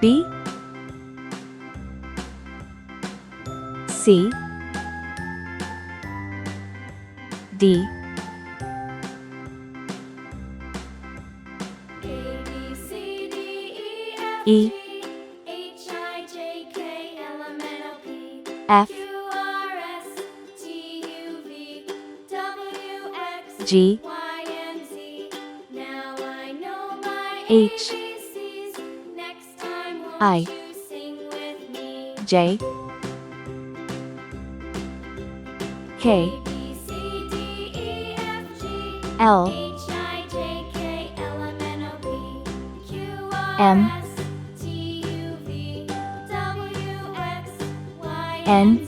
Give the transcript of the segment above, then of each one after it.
B, C, D, E, F, G, H, I, J, K, L, M, N,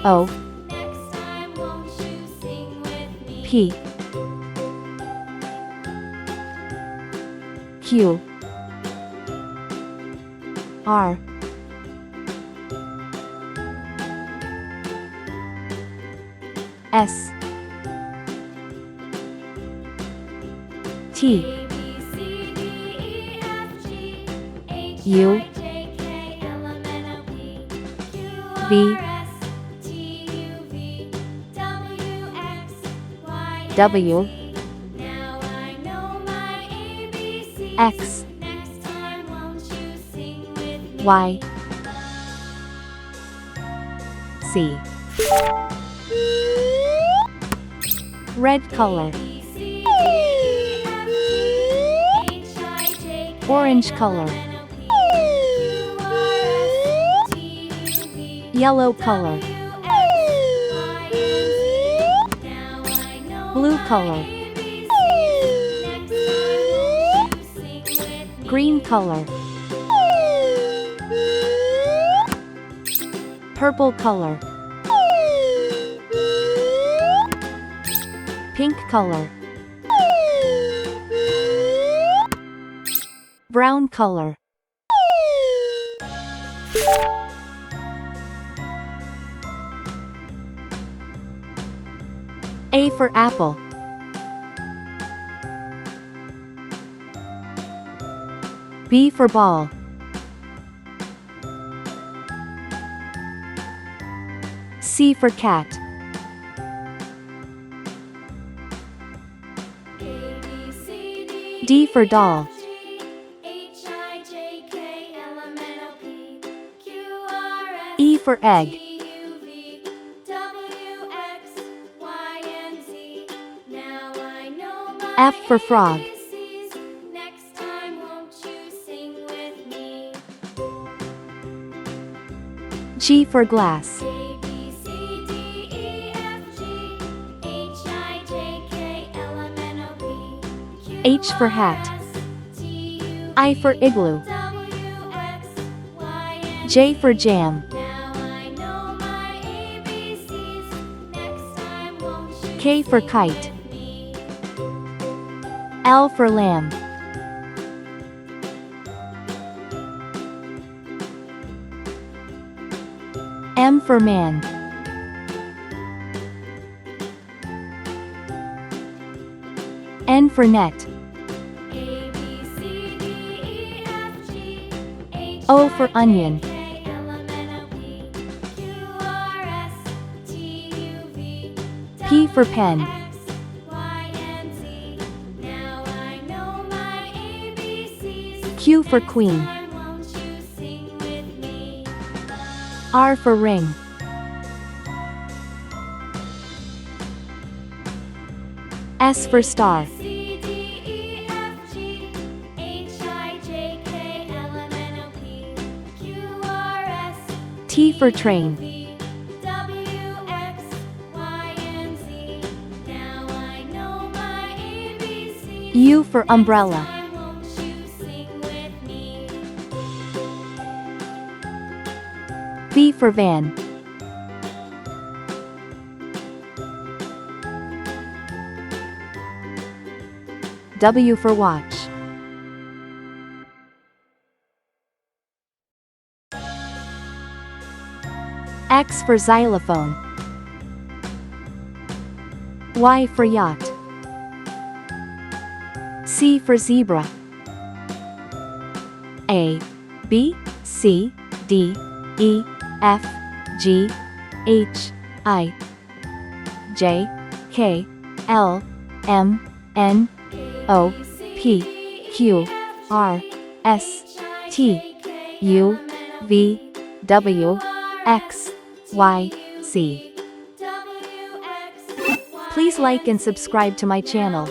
O, P, Q, R, S, T, U, V, W, X, Y, Z. Red color. Orange color. Yellow color. Blue color. Green color. Purple color. Pink color. Brown color. A for apple. B for ball. C for cat. D for doll. E for egg. F for frog. G for glass. H for hat. I for igloo. J for jam. K for kite. L for lamb. M for man. N for net. O for onion. P for pen. Q for queen. R for ring. S for star. T for train. U for umbrella. V for van. W for watch. X for xylophone. Y for yacht. C for zebra. A, B, C, D, E, F, G, H, I, J, K, L, M, N, O, P, Q, R, S, T, U, V, W, X, Y, Z. Please like and subscribe to my channel.